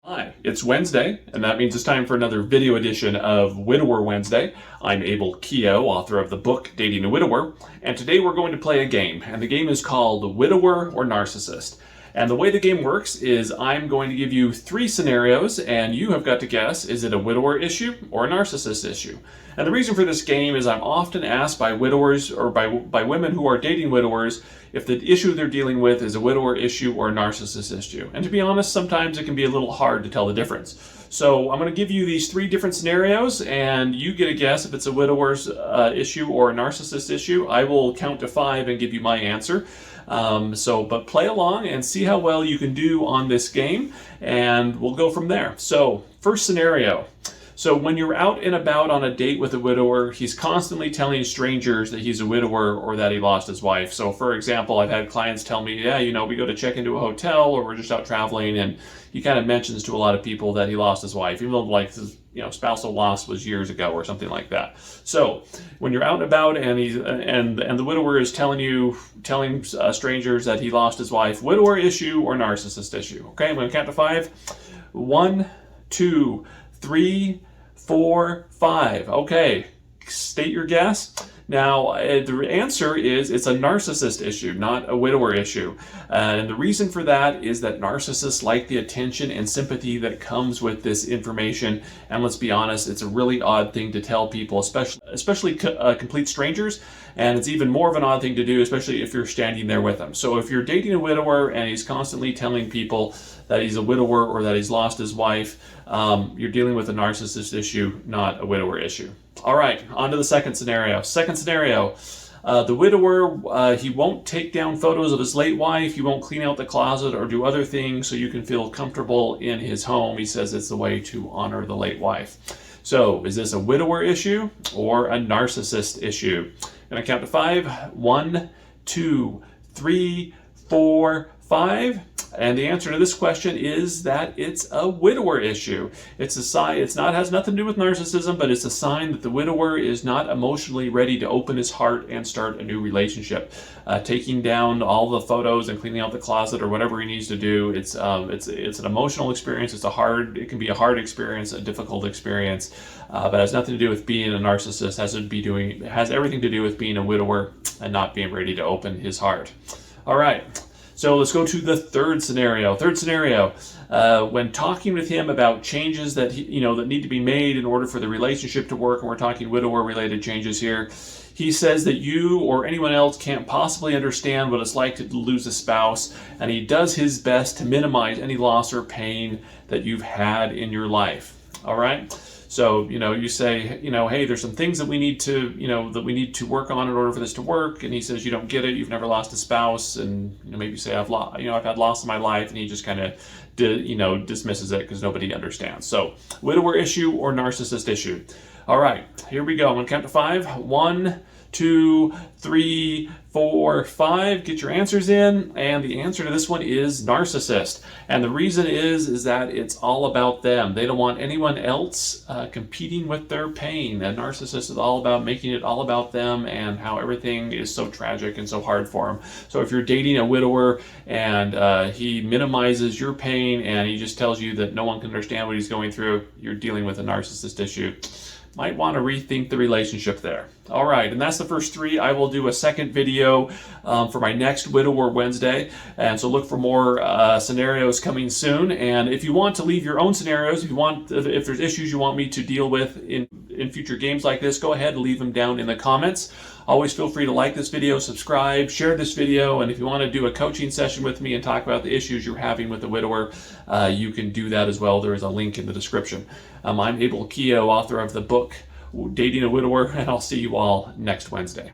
Hi, it's Wednesday, and that means it's time for another video edition of Widower Wednesday. I'm Abel Keogh, author of the book Dating a Widower, and today we're going to play a game, and the game is called Widower or Narcissist. And the way the game works is I'm going to give you 3 scenarios, and you have got to guess, is it a widower issue or a narcissist issue? And the reason for this game is I'm often asked by widowers or by women who are dating widowers if the issue they're dealing with is a widower issue or a narcissist issue. And to be honest, sometimes it can be a little hard to tell the difference. So I'm going to give you these 3 different scenarios, and you get a guess if it's a widower's issue or a narcissist issue. I will count to 5 and give you my answer. But play along and see how well you can do on this game, and we'll go from there. So, first scenario. So when you're out and about on a date with a widower, he's constantly telling strangers that he's a widower or that he lost his wife. So for example, I've had clients tell me, yeah, we go to check into a hotel or we're just out traveling, and he kind of mentions to a lot of people that he lost his wife, even though like his spousal loss was years ago or something like that. So when you're out and about and the widower is telling strangers that he lost his wife, widower issue or narcissist issue. Okay, I'm going to count to 5. 1, 2, 3, 4, 5. Okay, state your guess. Now, the answer is it's a narcissist issue, not a widower issue. And the reason for that is that narcissists like the attention and sympathy that comes with this information. And let's be honest, it's a really odd thing to tell people, especially complete strangers. And it's even more of an odd thing to do, especially if you're standing there with them. So if you're dating a widower and he's constantly telling people that he's a widower or that he's lost his wife, you're dealing with a narcissist issue, not a widower issue. All right, on to the second scenario. Second scenario, the widower, he won't take down photos of his late wife, he won't clean out the closet or do other things so you can feel comfortable in his home. He says it's the way to honor the late wife. So is this a widower issue or a narcissist issue? Going to count to 5. 1, 2, 3, 4, 5. And the answer to this question is that it's a widower issue. It's a sign, has nothing to do with narcissism, but it's a sign that the widower is not emotionally ready to open his heart and start a new relationship. Taking down all the photos and cleaning out the closet or whatever he needs to do, it's an emotional experience. It can be a hard experience, a difficult experience, but it has nothing to do with being a narcissist. It has everything to do with being a widower and not being ready to open his heart. All right. So let's go to the third scenario. Third scenario, when talking with him about changes that that need to be made in order for the relationship to work, and we're talking widower-related changes here, he says that you or anyone else can't possibly understand what it's like to lose a spouse, and he does his best to minimize any loss or pain that you've had in your life. All right. So, you say, hey, there's some things that we need to work on in order for this to work. And he says, you don't get it. You've never lost a spouse. And, maybe you say, I've had loss in my life. And he just kind of, dismisses it because nobody understands. So widower issue or narcissist issue. All right, here we go. I'm going to count to 5. 1, 2, 3, 4, 5. Get your answers in. And the answer to this one is narcissist. And the reason is that it's all about them. They don't want anyone else competing with their pain. A narcissist is all about making it all about them and how everything is so tragic and so hard for them. So if you're dating a widower and he minimizes your pain and he just tells you that no one can understand what he's going through, you're dealing with a narcissist issue. Might want to rethink the relationship there. All right, and that's the first 3. I will do a second video for my next Widower Wednesday, and so look for more scenarios coming soon. And if you want to leave your own scenarios, if there's issues you want me to deal with in future games like this, go ahead and leave them down in the comments. Always feel free to like this video, subscribe, share this video, and if you want to do a coaching session with me and talk about the issues you're having with the widower, you can do that as well. There is a link in the description. I'm Abel Keogh, author of the book Dating a Widower, and I'll see you all next Wednesday.